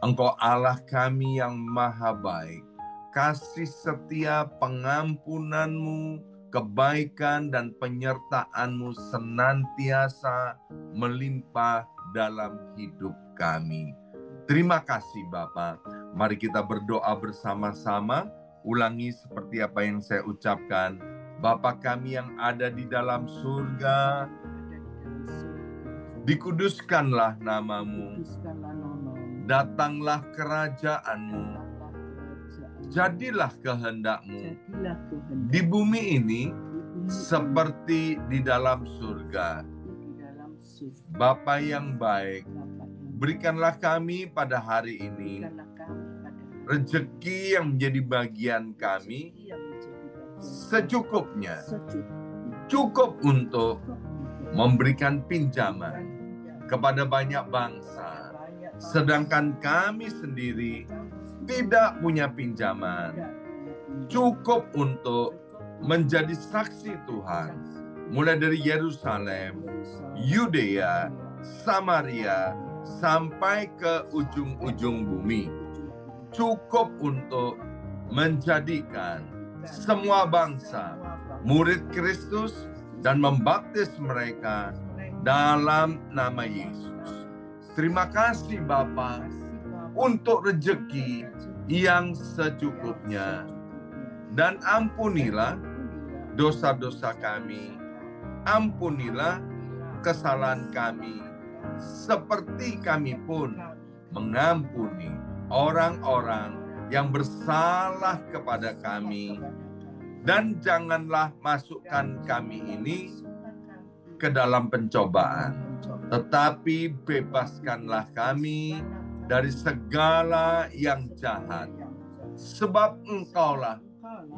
Engkau Allah kami yang maha baik. Kasih setia, pengampunanmu, kebaikan dan penyertaan-Mu senantiasa melimpah dalam hidup kami. Terima kasih Bapa. Mari kita berdoa bersama-sama. Ulangi seperti apa yang saya ucapkan. Bapa kami yang ada di dalam surga, dikuduskanlah nama-Mu, datanglah kerajaan-Mu, jadilah kehendak-Mu di bumi ini seperti di dalam surga. Bapa yang baik, berikanlah kami pada hari ini rezeki yang menjadi bagian kami secukupnya, cukup untuk memberikan pinjaman kepada banyak bangsa, sedangkan kami sendiri tidak punya pinjaman, cukup untuk menjadi saksi Tuhan, mulai dari Yerusalem, Yudea, Samaria, sampai ke ujung-ujung bumi. Cukup untuk menjadikan semua bangsa murid Kristus dan membaptis mereka dalam nama Yesus. Terima kasih Bapa untuk rezeki yang secukupnya. Dan ampunilah dosa-dosa kami, ampunilah kesalahan kami, seperti kami pun mengampuni orang-orang yang bersalah kepada kami. Dan janganlah masukkan kami ini ke dalam pencobaan, tetapi bebaskanlah kami dari segala yang jahat. Sebab Engkaulah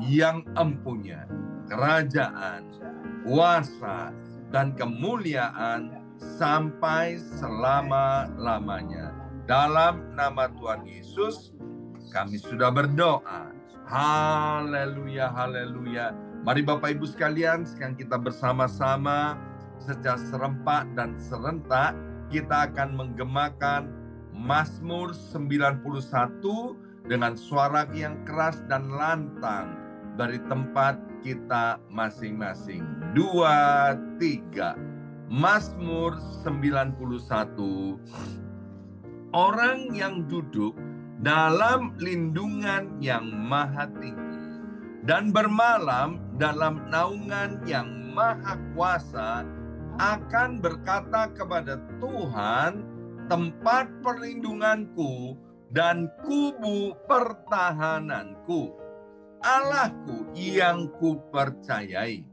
yang empunya kerajaan, kuasa, dan kemuliaan sampai selama-lamanya. Dalam nama Tuhan Yesus, kami sudah berdoa. Haleluya, haleluya. Mari Bapak Ibu sekalian, sekarang kita bersama-sama secara serempak dan serentak, kita akan menggemakan Mazmur 91 dengan suara yang keras dan lantang dari tempat kita masing-masing. 2, 3. Mazmur 91. Orang yang duduk dalam lindungan yang maha tinggi dan bermalam dalam naungan yang maha kuasa akan berkata kepada Tuhan, tempat perlindunganku dan kubu pertahananku, Allahku yang kupercayai.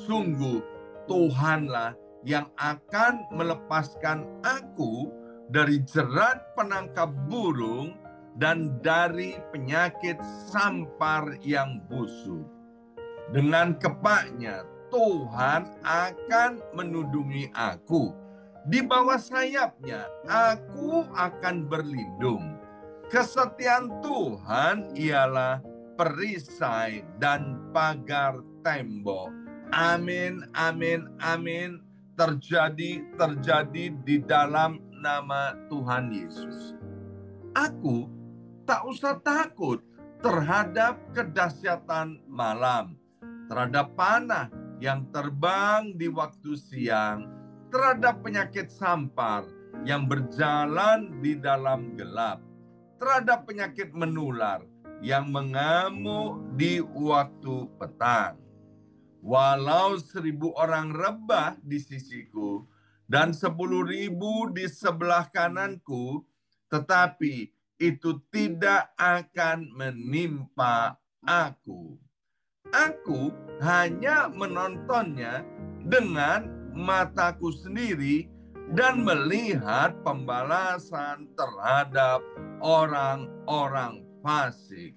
Sungguh Tuhanlah yang akan melepaskan aku dari jerat penangkap burung dan dari penyakit sampar yang busuk. Dengan kepaknya Tuhan akan menudungi aku. Di bawah sayapnya aku akan berlindung. Kesetiaan Tuhan ialah perisai dan pagar tembok. Amin, amin, amin. Terjadi di dalam nama Tuhan Yesus. Aku tak usah takut terhadap kedahsyatan malam, terhadap panah yang terbang di waktu siang, terhadap penyakit sampar yang berjalan di dalam gelap, terhadap penyakit menular yang mengamuk di waktu petang. Walau 1.000 orang rebah di sisiku dan 10.000 di sebelah kananku, tetapi itu tidak akan menimpa aku. Aku hanya menontonnya dengan mataku sendiri dan melihat pembalasan terhadap orang-orang fasik.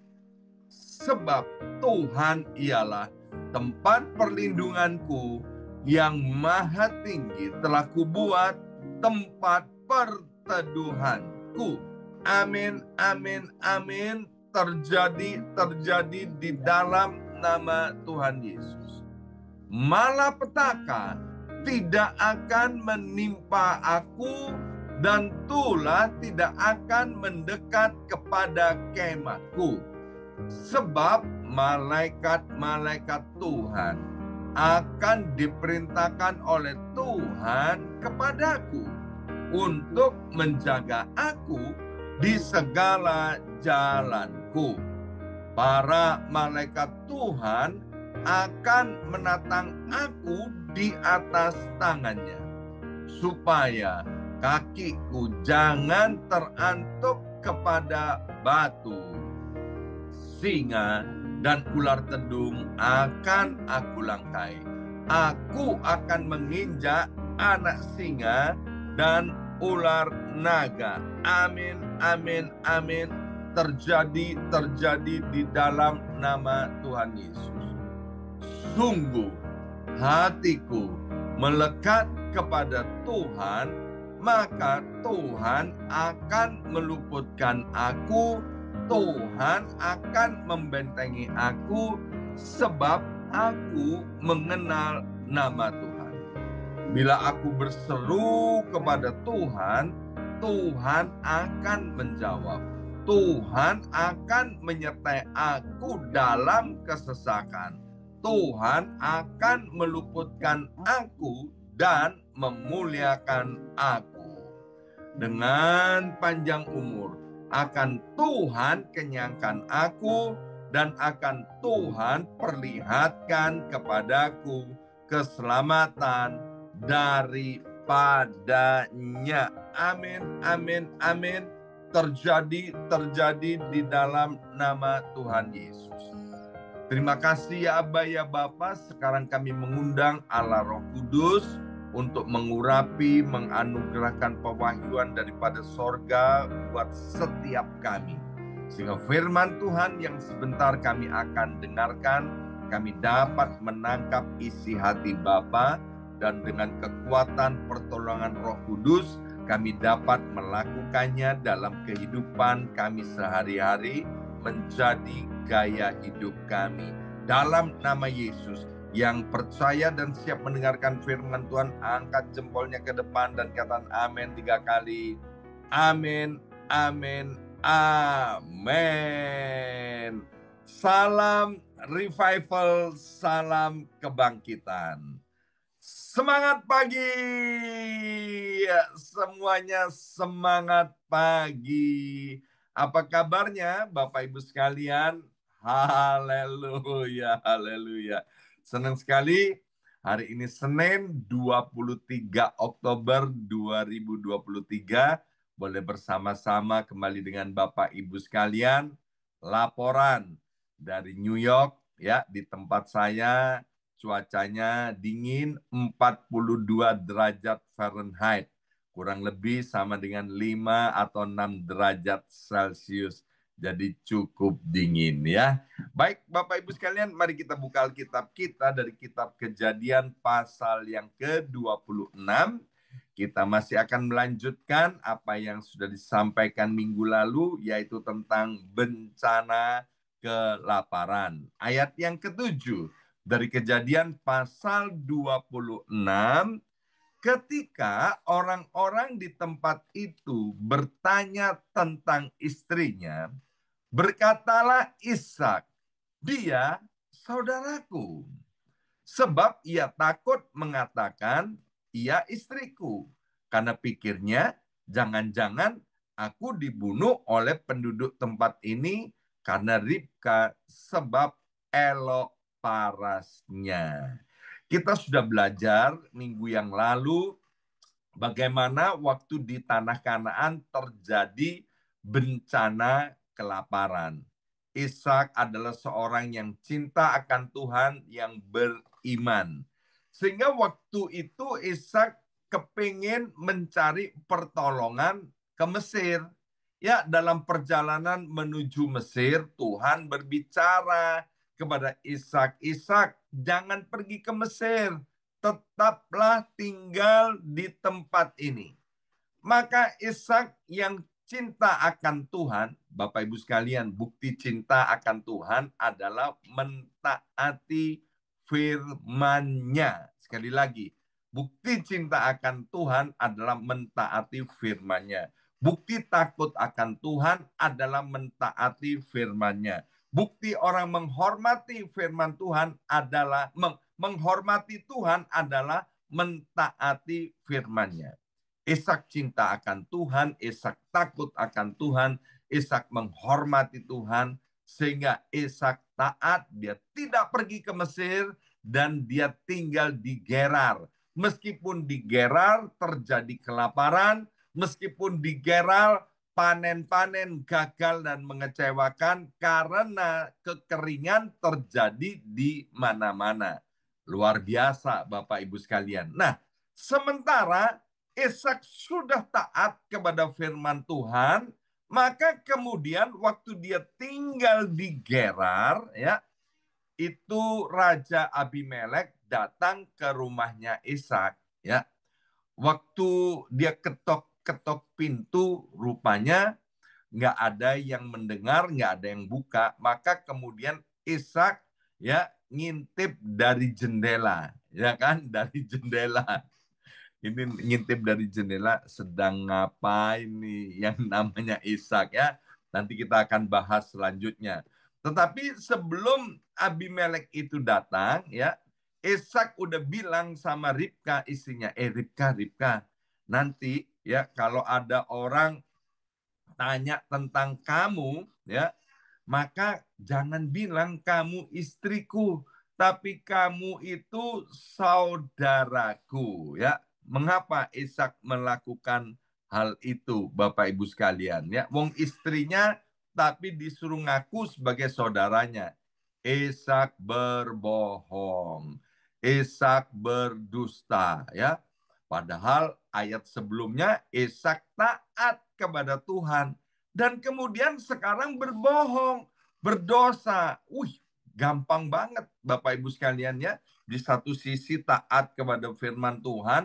Sebab Tuhan ialah tempat perlindunganku, yang maha tinggi telah kubuat tempat perteduhanku. Amin, amin, amin. Terjadi di dalam nama Tuhan Yesus. Malapetaka tidak akan menimpa aku dan tulah tidak akan mendekat kepada kemahku. Sebab malaikat-malaikat Tuhan akan diperintahkan oleh Tuhan kepadaku untuk menjaga aku di segala jalanku. Para malaikat Tuhan akan menatang aku di atas tangannya, supaya kakiku jangan terantuk kepada batu. Singa dan ular tedung akan aku langkai. Aku akan menginjak anak singa dan ular naga. Amin, amin, amin. Terjadi di dalam nama Tuhan Yesus. Sungguh hatiku melekat kepada Tuhan, maka Tuhan akan meluputkan aku. Tuhan akan membentengi aku, sebab aku mengenal nama Tuhan. Bila aku berseru kepada Tuhan, Tuhan akan menjawab. Tuhan akan menyertai aku dalam kesesakan. Tuhan akan meluputkan aku dan memuliakan aku. Dengan panjang umur akan Tuhan kenyangkan aku, dan akan Tuhan perlihatkan kepadaku keselamatan daripadanya. Amin, amin, amin. Terjadi di dalam nama Tuhan Yesus. Terima kasih ya Aba ya Bapa. Sekarang kami mengundang Allah Roh Kudus untuk mengurapi, menganugerahkan pewahyuan daripada sorga buat setiap kami. Sehingga firman Tuhan yang sebentar kami akan dengarkan, kami dapat menangkap isi hati Bapa, dan dengan kekuatan pertolongan Roh Kudus, kami dapat melakukannya dalam kehidupan kami sehari-hari, menjadi gaya hidup kami. Dalam nama Yesus, yang percaya dan siap mendengarkan firman Tuhan, angkat jempolnya ke depan dan katakan amin 3 kali. Amin, amin, amin. Salam revival, salam kebangkitan. Semangat pagi, semuanya semangat pagi. Apa kabarnya Bapak Ibu sekalian? Haleluya, haleluya. Senang sekali hari ini Senin 23 Oktober 2023. Boleh bersama-sama kembali dengan Bapak Ibu sekalian. Laporan dari New York ya, di tempat saya. Cuacanya dingin 42 derajat Fahrenheit. Kurang lebih sama dengan 5 atau 6 derajat Celcius. Jadi cukup dingin ya. Baik Bapak Ibu sekalian, mari kita buka Alkitab kita dari kitab Kejadian pasal yang ke-26. Kita masih akan melanjutkan apa yang sudah disampaikan minggu lalu, yaitu tentang bencana kelaparan. Ayat yang ke-7. Dari Kejadian pasal 26, ketika orang-orang di tempat itu bertanya tentang istrinya, berkatalah Ishak, dia saudaraku. Sebab ia takut mengatakan, ia istriku. Karena pikirnya, jangan-jangan aku dibunuh oleh penduduk tempat ini karena Ribka, sebab elok parasnya. Kita sudah belajar minggu yang lalu bagaimana waktu di tanah Kanaan terjadi bencana kelaparan. Ishak adalah seorang yang cinta akan Tuhan, yang beriman. Sehingga waktu itu Ishak kepingin mencari pertolongan ke Mesir. Ya, dalam perjalanan menuju Mesir, Tuhan berbicara kepada Ishak, Ishak, jangan pergi ke Mesir, tetaplah tinggal di tempat ini. Maka Ishak yang cinta akan Tuhan, Bapak Ibu sekalian, bukti cinta akan Tuhan adalah mentaati firman-Nya. Sekali lagi, Bukti cinta akan Tuhan adalah mentaati firman-Nya. Bukti takut akan Tuhan adalah mentaati firman-Nya. Bukti orang menghormati firman Tuhan adalah menghormati Tuhan adalah mentaati firman-Nya. Ishak cinta akan Tuhan, Ishak takut akan Tuhan, Ishak menghormati Tuhan, sehingga Ishak taat, dia tidak pergi ke Mesir, dan dia tinggal di Gerar. Meskipun di Gerar terjadi kelaparan, meskipun di Gerar panen-panen gagal dan mengecewakan karena kekeringan terjadi di mana-mana. Luar biasa Bapak Ibu sekalian. Nah, sementara Ishak sudah taat kepada firman Tuhan, maka kemudian waktu dia tinggal di Gerar, ya, itu Raja Abimelek datang ke rumahnya Ishak, ya. Waktu dia ketok-ketok pintu, rupanya nggak ada yang mendengar, nggak ada yang buka. Maka kemudian Ishak, ya, ngintip dari jendela, ya kan, dari jendela. Ini ngintip dari jendela, sedang ngapain nih yang namanya Ishak, ya. Nanti kita akan bahas selanjutnya. Tetapi sebelum Abimelek itu datang, ya, Ishak udah bilang sama Ribka istrinya, Ribka, nanti ya kalau ada orang tanya tentang kamu, ya, maka jangan bilang kamu istriku, tapi kamu itu saudaraku, ya. Mengapa Ishak melakukan hal itu, Bapak Ibu sekalian, ya? Wong istrinya tapi disuruh ngaku sebagai saudaranya. Ishak berbohong. Ishak berdusta, ya. Padahal ayat sebelumnya Ishak taat kepada Tuhan, dan kemudian sekarang berbohong, berdosa. Gampang banget Bapak Ibu sekalian, ya. Di satu sisi taat kepada firman Tuhan,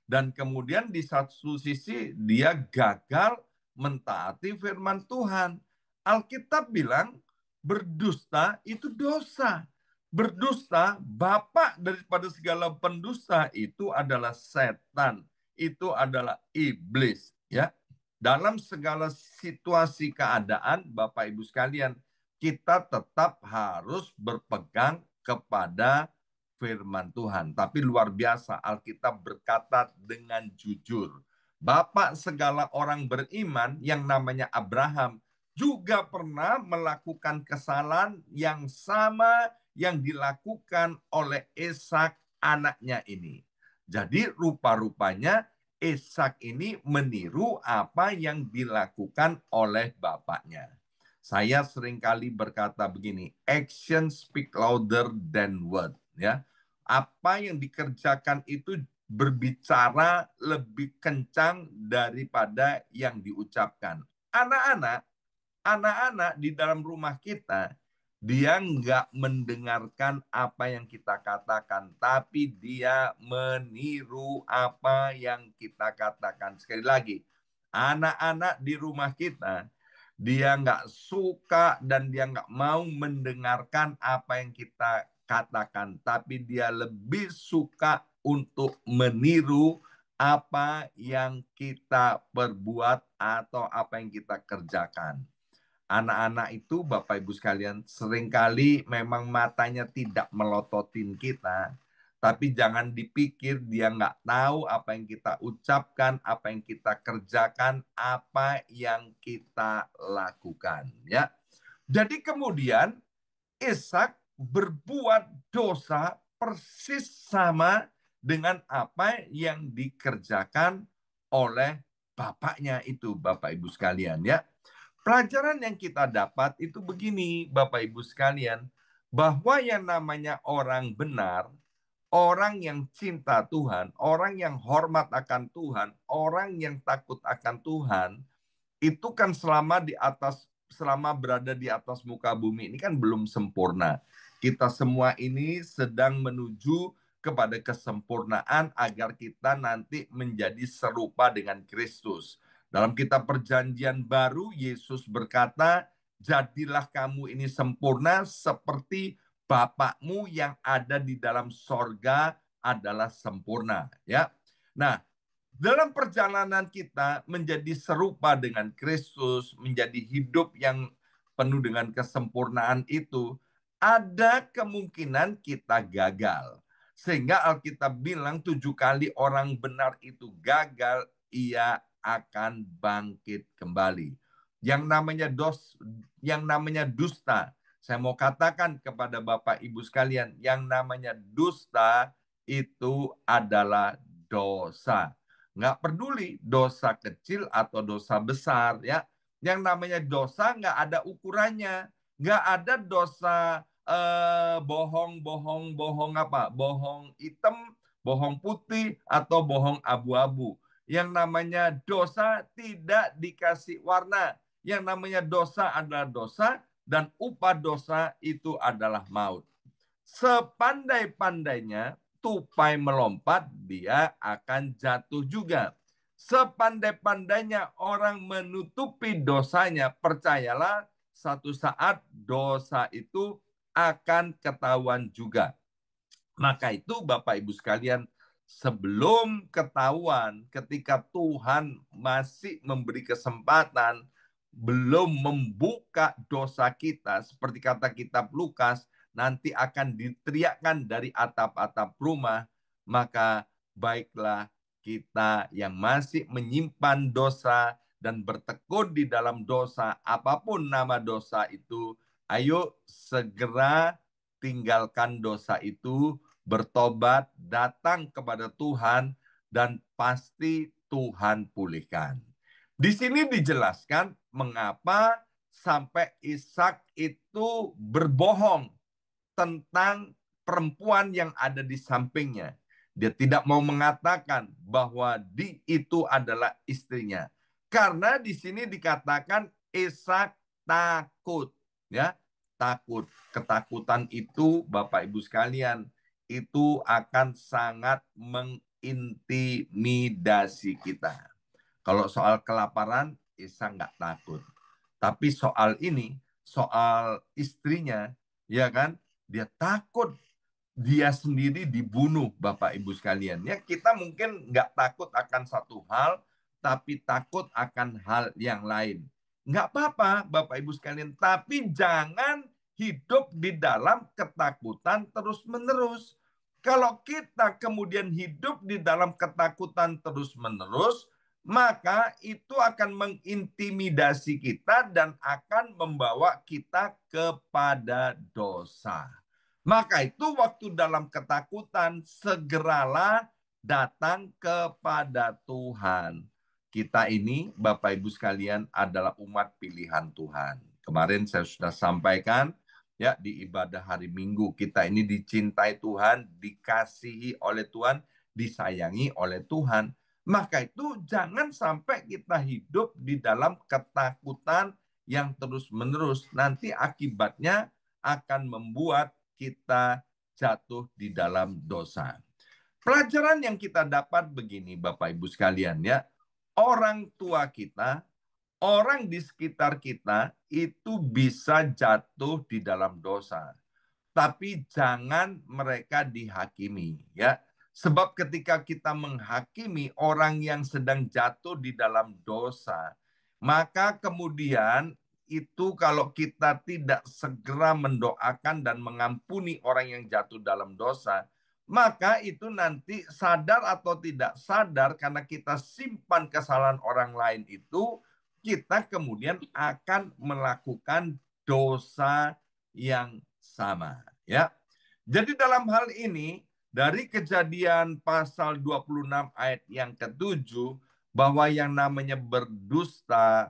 dan kemudian di satu sisi dia gagal mentaati firman Tuhan. Alkitab bilang berdusta itu dosa. Berdusta, bapak daripada segala pendusta itu adalah setan. Itu adalah iblis, ya. Dalam segala situasi keadaan, Bapak Ibu sekalian, kita tetap harus berpegang kepada firman Tuhan. Tapi luar biasa, Alkitab berkata dengan jujur. Bapak segala orang beriman yang namanya Abraham juga pernah melakukan kesalahan yang sama yang dilakukan oleh Ishak anaknya ini. Jadi rupa-rupanya Ishak ini meniru apa yang dilakukan oleh bapaknya. Saya seringkali berkata begini, action speak louder than word, ya. Apa yang dikerjakan itu berbicara lebih kencang daripada yang diucapkan. Anak-anak, anak-anak di dalam rumah kita, dia nggak mendengarkan apa yang kita katakan, tapi dia meniru apa yang kita katakan. Sekali lagi, anak-anak di rumah kita, dia nggak suka dan dia nggak mau mendengarkan apa yang kita katakan, tapi dia lebih suka untuk meniru apa yang kita perbuat atau apa yang kita kerjakan. Anak-anak itu, Bapak Ibu sekalian, seringkali memang matanya tidak melototin kita, tapi jangan dipikir dia nggak tahu apa yang kita ucapkan, apa yang kita kerjakan, apa yang kita lakukan, ya. Jadi kemudian Ishak berbuat dosa persis sama dengan apa yang dikerjakan oleh bapaknya itu, Bapak Ibu sekalian, ya. Pelajaran yang kita dapat itu begini, Bapak Ibu sekalian, bahwa yang namanya orang benar, orang yang cinta Tuhan, orang yang hormat akan Tuhan, orang yang takut akan Tuhan, itu kan selama berada di atas muka bumi ini kan belum sempurna. Kita semua ini sedang menuju kepada kesempurnaan agar kita nanti menjadi serupa dengan Kristus. Dalam kitab Perjanjian Baru, Yesus berkata, jadilah kamu ini sempurna seperti Bapakmu yang ada di dalam sorga adalah sempurna, ya. Nah, dalam perjalanan kita menjadi serupa dengan Kristus, menjadi hidup yang penuh dengan kesempurnaan itu, ada kemungkinan kita gagal. Sehingga Alkitab bilang 7 kali orang benar itu gagal, ia akan bangkit kembali. Yang namanya dusta, saya mau katakan kepada Bapak Ibu sekalian, yang namanya dusta itu adalah dosa. Nggak peduli dosa kecil atau dosa besar, ya. Yang namanya dosa nggak ada ukurannya. Nggak ada dosa bohong apa? Bohong hitam, bohong putih, atau bohong abu-abu. Yang namanya dosa tidak dikasih warna. Yang namanya dosa adalah dosa, dan upah dosa itu adalah maut. Sepandai-pandainya tupai melompat, dia akan jatuh juga. Sepandai-pandainya orang menutupi dosanya, percayalah satu saat dosa itu akan ketahuan juga. Maka itu Bapak Ibu sekalian, sebelum ketahuan, ketika Tuhan masih memberi kesempatan, belum membuka dosa kita, seperti kata kitab Lukas, nanti akan diteriakkan dari atap-atap rumah, maka baiklah kita yang masih menyimpan dosa dan bertekun di dalam dosa, apapun nama dosa itu, ayo segera tinggalkan dosa itu, bertobat, datang kepada Tuhan, dan pasti Tuhan pulihkan. Di sini dijelaskan mengapa sampai Ishak itu berbohong tentang perempuan yang ada di sampingnya. Dia tidak mau mengatakan bahwa itu adalah istrinya. Karena di sini dikatakan Ishak takut, ya. Takut. Ketakutan itu Bapak Ibu sekalian, itu akan sangat mengintimidasi kita. Kalau soal kelaparan, Ishak nggak takut. Tapi soal ini, soal istrinya, ya kan, dia takut dia sendiri dibunuh, Bapak Ibu sekalian. Ya, kita mungkin nggak takut akan satu hal, tapi takut akan hal yang lain. Nggak apa-apa, Bapak Ibu sekalian, tapi jangan hidup di dalam ketakutan terus-menerus. Kalau kita kemudian hidup di dalam ketakutan terus-menerus, maka itu akan mengintimidasi kita dan akan membawa kita kepada dosa. Maka itu waktu dalam ketakutan, segeralah datang kepada Tuhan. Kita ini, Bapak Ibu sekalian, adalah umat pilihan Tuhan. Kemarin saya sudah sampaikan, ya, di ibadah hari Minggu, kita ini dicintai Tuhan, dikasihi oleh Tuhan, disayangi oleh Tuhan. Maka itu jangan sampai kita hidup di dalam ketakutan yang terus-menerus. Nanti akibatnya akan membuat kita jatuh di dalam dosa. Pelajaran yang kita dapat begini, Bapak Ibu sekalian, ya. Orang tua kita, orang di sekitar kita itu bisa jatuh di dalam dosa. Tapi jangan mereka dihakimi, ya. Sebab ketika kita menghakimi orang yang sedang jatuh di dalam dosa, maka kemudian itu kalau kita tidak segera mendoakan dan mengampuni orang yang jatuh dalam dosa, maka itu nanti sadar atau tidak sadar karena kita simpan kesalahan orang lain itu, kita kemudian akan melakukan dosa yang sama, ya. Jadi dalam hal ini dari Kejadian pasal 26 ayat yang ke-7, bahwa yang namanya berdusta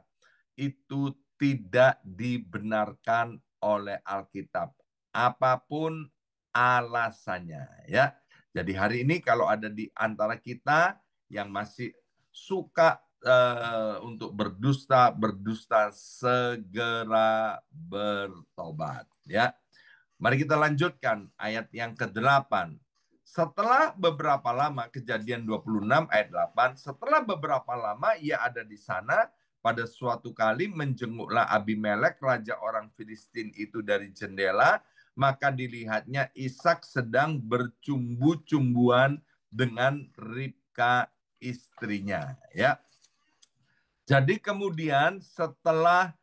itu tidak dibenarkan oleh Alkitab. Apapun alasannya, ya. Jadi hari ini kalau ada di antara kita yang masih suka untuk berdusta segera bertobat, ya. Mari kita lanjutkan ayat yang ke-8. Setelah beberapa lama, Kejadian 26 ayat 8, setelah beberapa lama ia ada di sana, pada suatu kali menjenguklah Abimelek, raja orang Filistin itu dari jendela, maka dilihatnya Ishak sedang bercumbu-cumbuan dengan Ribka istrinya, ya. Jadi kemudian setelah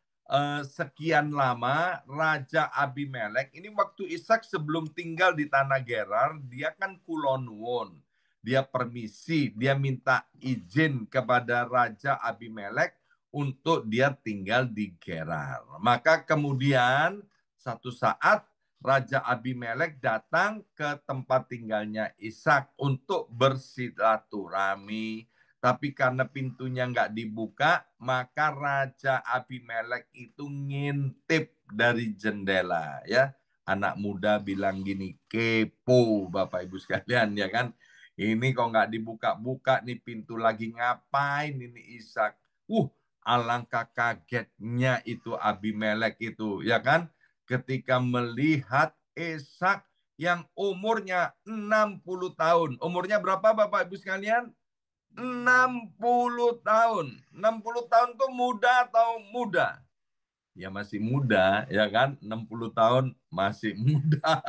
sekian lama Raja Abimelek, ini waktu Ishak sebelum tinggal di tanah Gerar, dia kan kulonwon. Dia permisi, dia minta izin kepada Raja Abimelek untuk dia tinggal di Gerar. Maka kemudian satu saat Raja Abimelek datang ke tempat tinggalnya Ishak untuk bersilaturahmi. Tapi karena pintunya nggak dibuka, maka Raja Abimelek itu ngintip dari jendela, ya. Anak muda bilang gini, kepo Bapak Ibu sekalian, ya kan. Ini kok nggak dibuka-buka nih pintu, lagi ngapain ini Ishak. Alangkah kagetnya itu Abimelek itu, ya kan. Ketika melihat Ishak yang umurnya 60 tahun. Umurnya berapa Bapak Ibu sekalian? 60 tahun. 60 tahun tuh muda atau muda? Ya masih muda, ya kan? 60 tahun masih muda.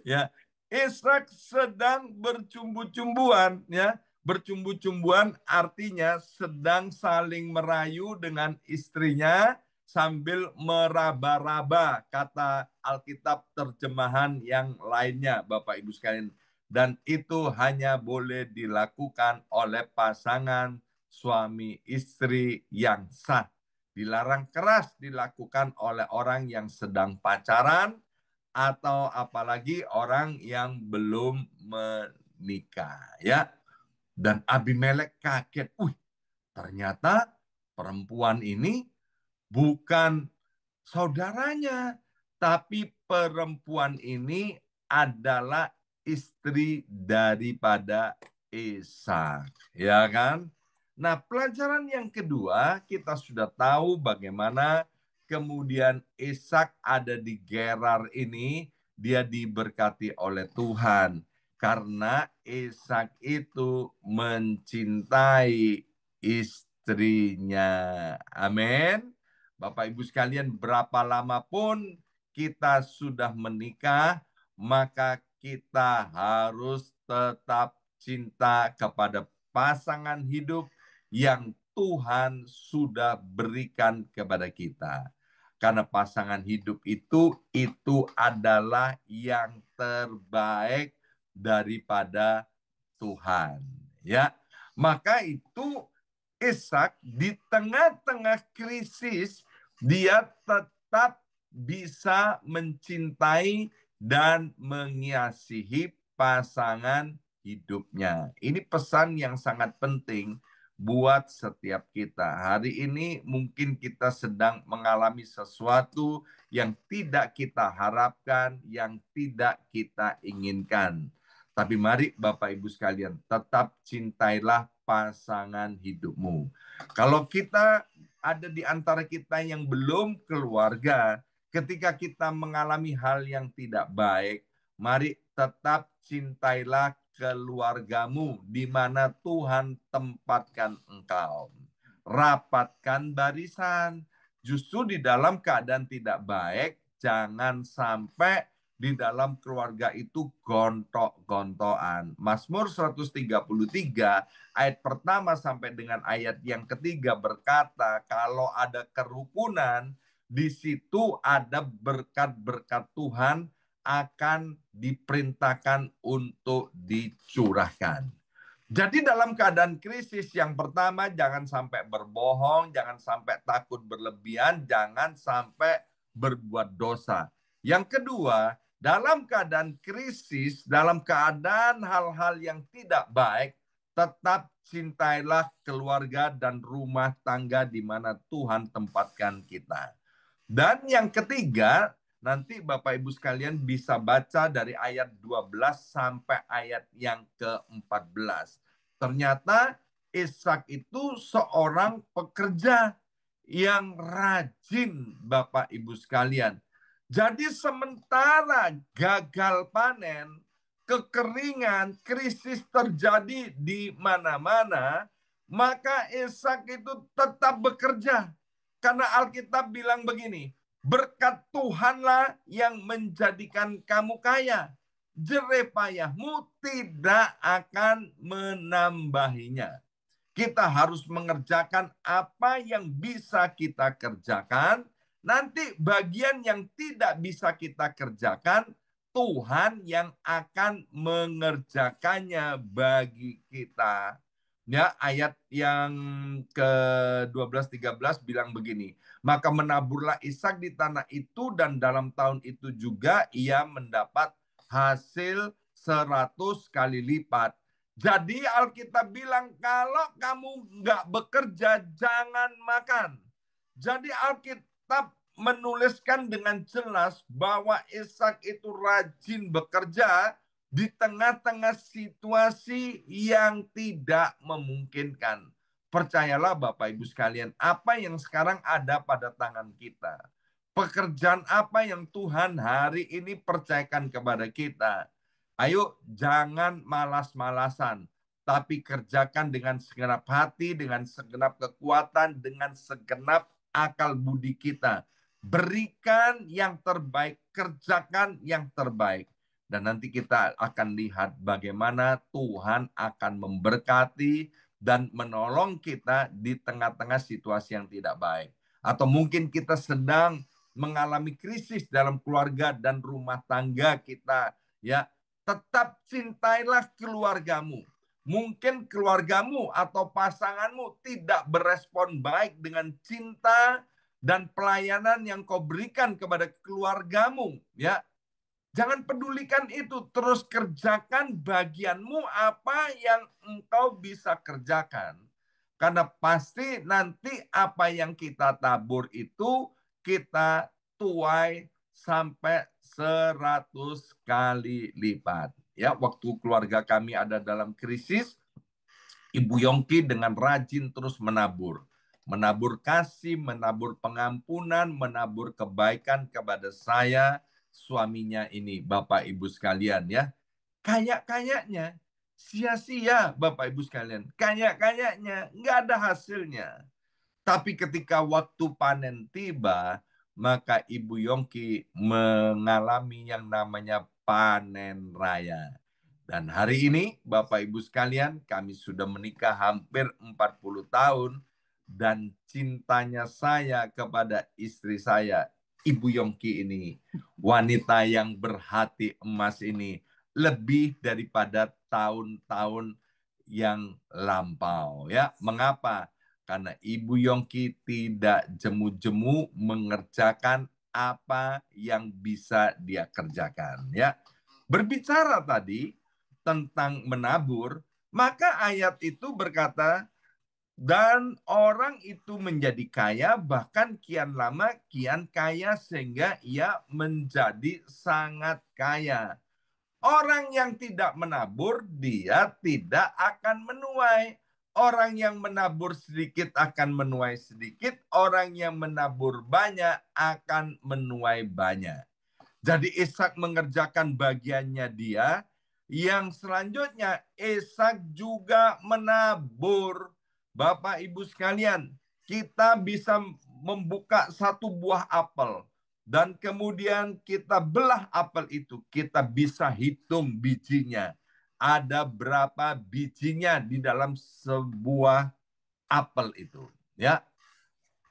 Ya, Ishak sedang bercumbu-cumbuan, ya. Bercumbu-cumbuan artinya sedang saling merayu dengan istrinya sambil meraba-raba, kata Alkitab terjemahan yang lainnya, Bapak Ibu sekalian. Dan itu hanya boleh dilakukan oleh pasangan suami istri yang sah. Dilarang keras dilakukan oleh orang yang sedang pacaran atau apalagi orang yang belum menikah, ya. Dan Abimelek kaget, ternyata perempuan ini bukan saudaranya, tapi perempuan ini adalah istri daripada Ishak, ya kan? Nah, pelajaran yang kedua, kita sudah tahu bagaimana kemudian Ishak ada di Gerar ini, dia diberkati oleh Tuhan. Karena Ishak itu mencintai istrinya. Amin. Bapak Ibu sekalian, berapa lama pun kita sudah menikah, maka kita harus tetap cinta kepada pasangan hidup yang Tuhan sudah berikan kepada kita. Karena pasangan hidup itu adalah yang terbaik daripada Tuhan. Ya, maka itu Ishak di tengah-tengah krisis dia tetap bisa mencintai dan mengasihi pasangan hidupnya. Ini pesan yang sangat penting buat setiap kita. Hari ini mungkin kita sedang mengalami sesuatu yang tidak kita harapkan, yang tidak kita inginkan. Tapi mari Bapak Ibu sekalian, tetap cintailah pasangan hidupmu. Kalau kita ada di antara kita yang belum keluarga, ketika kita mengalami hal yang tidak baik, mari tetap cintailah keluargamu di mana Tuhan tempatkan engkau. Rapatkan barisan. Justru di dalam keadaan tidak baik, jangan sampai di dalam keluarga itu gontok-gontokan. Mazmur 133 ayat pertama sampai dengan ayat yang ketiga berkata, kalau ada kerukunan, di situ ada berkat-berkat Tuhan akan diperintahkan untuk dicurahkan. Jadi dalam keadaan krisis, yang pertama jangan sampai berbohong, jangan sampai takut berlebihan, jangan sampai berbuat dosa. Yang kedua, dalam keadaan krisis, dalam keadaan hal-hal yang tidak baik, tetap cintailah keluarga dan rumah tangga di mana Tuhan tempatkan kita. Dan yang ketiga, nanti Bapak Ibu sekalian bisa baca dari ayat 12 sampai ayat yang ke-14. Ternyata Ishak itu seorang pekerja yang rajin, Bapak Ibu sekalian. Jadi sementara gagal panen, kekeringan, krisis terjadi di mana-mana, maka Ishak itu tetap bekerja. Karena Alkitab bilang begini, Berkat Tuhanlah yang menjadikan kamu kaya. Jerih payahmu tidak akan menambahinya. Kita harus mengerjakan apa yang bisa kita kerjakan. Nanti bagian yang tidak bisa kita kerjakan, Tuhan yang akan mengerjakannya bagi kita. Ya, ayat yang ke-12-13 bilang begini. Maka menaburlah Ishak di tanah itu dan dalam tahun itu juga ia mendapat hasil 100 kali lipat. Jadi Alkitab bilang kalau kamu nggak bekerja jangan makan. Jadi Alkitab menuliskan dengan jelas bahwa Ishak itu rajin bekerja di tengah-tengah situasi yang tidak memungkinkan. Percayalah Bapak Ibu sekalian, apa yang sekarang ada pada tangan kita. Pekerjaan apa yang Tuhan hari ini percayakan kepada kita. Ayo jangan malas-malasan, tapi kerjakan dengan segenap hati, dengan segenap kekuatan, dengan segenap akal budi kita. Berikan yang terbaik, kerjakan yang terbaik. Dan nanti kita akan lihat bagaimana Tuhan akan memberkati dan menolong kita di tengah-tengah situasi yang tidak baik. Atau mungkin kita sedang mengalami krisis dalam keluarga dan rumah tangga kita, ya. Tetap cintailah keluargamu. Mungkin keluargamu atau pasanganmu tidak berespon baik dengan cinta dan pelayanan yang kau berikan kepada keluargamu, ya. Jangan pedulikan itu, terus kerjakan bagianmu apa yang engkau bisa kerjakan. Karena pasti nanti apa yang kita tabur itu kita tuai sampai 100 kali lipat. Ya, waktu keluarga kami ada dalam krisis, Ibu Yongki dengan rajin terus menabur. Menabur kasih, menabur pengampunan, menabur kebaikan kepada saya, suaminya ini, Bapak Ibu sekalian ya. Kayak-kayaknya sia-sia Bapak Ibu sekalian. Kayak-kayaknya nggak ada hasilnya. Tapi ketika waktu panen tiba, maka Ibu Yongki mengalami yang namanya panen raya. Dan hari ini, Bapak Ibu sekalian, kami sudah menikah hampir 40 tahun. Dan cintanya saya kepada istri saya, Ibu Yongki ini, wanita yang berhati emas ini, lebih daripada tahun-tahun yang lampau. Ya, mengapa? Karena Ibu Yongki tidak jemu-jemu mengerjakan apa yang bisa dia kerjakan. Ya, berbicara tadi tentang menabur, maka ayat itu berkata, dan orang itu menjadi kaya, bahkan kian lama kian kaya sehingga ia menjadi sangat kaya. Orang yang tidak menabur, dia tidak akan menuai. Orang yang menabur sedikit akan menuai sedikit. Orang yang menabur banyak akan menuai banyak. Jadi Ishak mengerjakan bagiannya dia. Yang selanjutnya Ishak juga menabur. Bapak Ibu sekalian, kita bisa membuka satu buah apel. Dan kemudian kita belah apel itu. Kita bisa hitung bijinya. Ada berapa bijinya di dalam sebuah apel itu. Ya,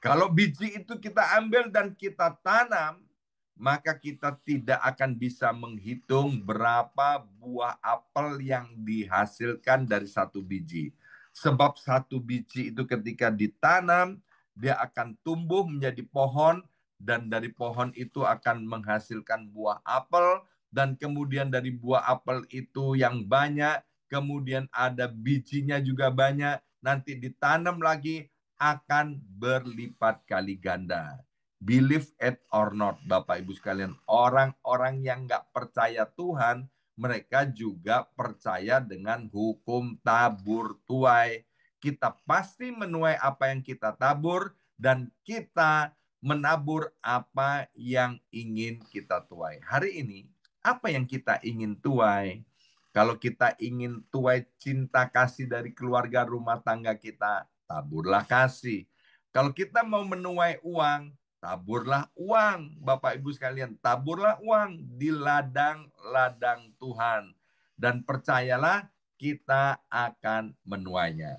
kalau biji itu kita ambil dan kita tanam, maka kita tidak akan bisa menghitung berapa buah apel yang dihasilkan dari satu biji. Sebab satu biji itu ketika ditanam, dia akan tumbuh menjadi pohon, dan dari pohon itu akan menghasilkan buah apel, dan kemudian dari buah apel itu yang banyak, kemudian ada bijinya juga banyak, nanti ditanam lagi, akan berlipat kali ganda. Believe it or not, Bapak Ibu sekalian, orang-orang yang nggak percaya Tuhan, mereka juga percaya dengan hukum tabur tuai. Kita pasti menuai apa yang kita tabur, dan kita menabur apa yang ingin kita tuai. Hari ini, apa yang kita ingin tuai? Kalau kita ingin tuai cinta kasih dari keluarga rumah tangga kita, taburlah kasih. Kalau kita mau menuai uang, taburlah uang, Bapak Ibu sekalian, taburlah uang di ladang-ladang Tuhan. Dan percayalah kita akan menuainya.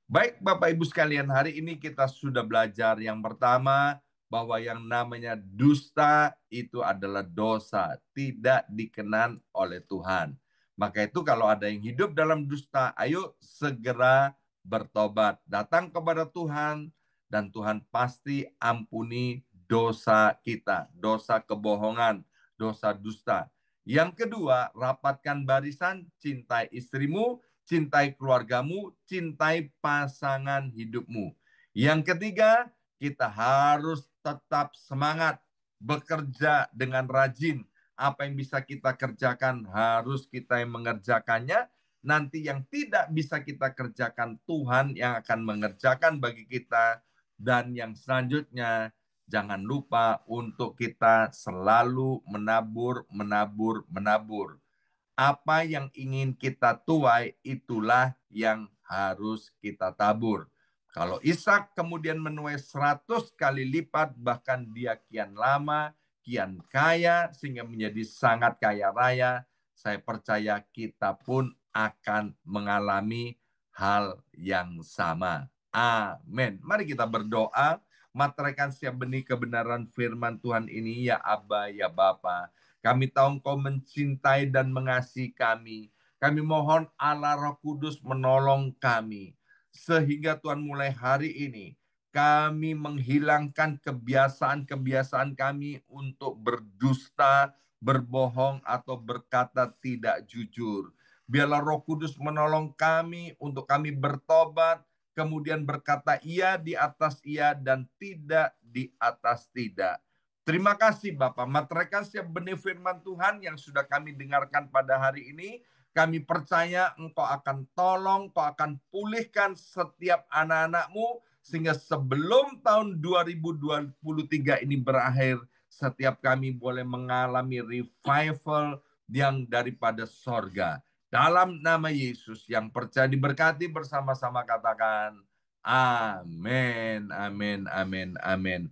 Baik Bapak Ibu sekalian, hari ini kita sudah belajar yang pertama, bahwa yang namanya dusta itu adalah dosa, tidak dikenan oleh Tuhan. Maka itu kalau ada yang hidup dalam dusta, ayo segera bertobat, datang kepada Tuhan, dan Tuhan pasti ampuni dosa kita, dosa kebohongan, dosa dusta. Yang kedua, rapatkan barisan, cintai istrimu, cintai keluargamu, cintai pasangan hidupmu. Yang ketiga, kita harus tetap semangat bekerja dengan rajin. Apa yang bisa kita kerjakan harus kita yang mengerjakannya. Nanti yang tidak bisa kita kerjakan, Tuhan yang akan mengerjakan bagi kita. Dan yang selanjutnya, jangan lupa untuk kita selalu menabur, menabur, menabur. Apa yang ingin kita tuai, itulah yang harus kita tabur. Kalau Ishak kemudian menuai 100 kali lipat, bahkan dia kian lama, kian kaya, sehingga menjadi sangat kaya raya, saya percaya kita pun akan mengalami hal yang sama. Amin. Mari kita berdoa, materaikan setiap benih kebenaran firman Tuhan ini, ya Aba, ya Bapa. Kami tahu Engkau mencintai dan mengasihi kami. Kami mohon Allah Roh Kudus menolong kami. Sehingga Tuhan mulai hari ini, kami menghilangkan kebiasaan-kebiasaan kami untuk berdusta, berbohong, atau berkata tidak jujur. Biarlah Roh Kudus menolong kami untuk kami bertobat, kemudian berkata iya di atas iya dan tidak di atas tidak. Terima kasih Bapak, materaikan setiap benih firman Tuhan yang sudah kami dengarkan pada hari ini. Kami percaya Engkau akan tolong, Engkau akan pulihkan setiap anak-anak-Mu, sehingga sebelum tahun 2023 ini berakhir, setiap kami boleh mengalami revival yang daripada sorga. Dalam nama Yesus yang percaya diberkati, bersama-sama katakan, amin, amin, amin, amin.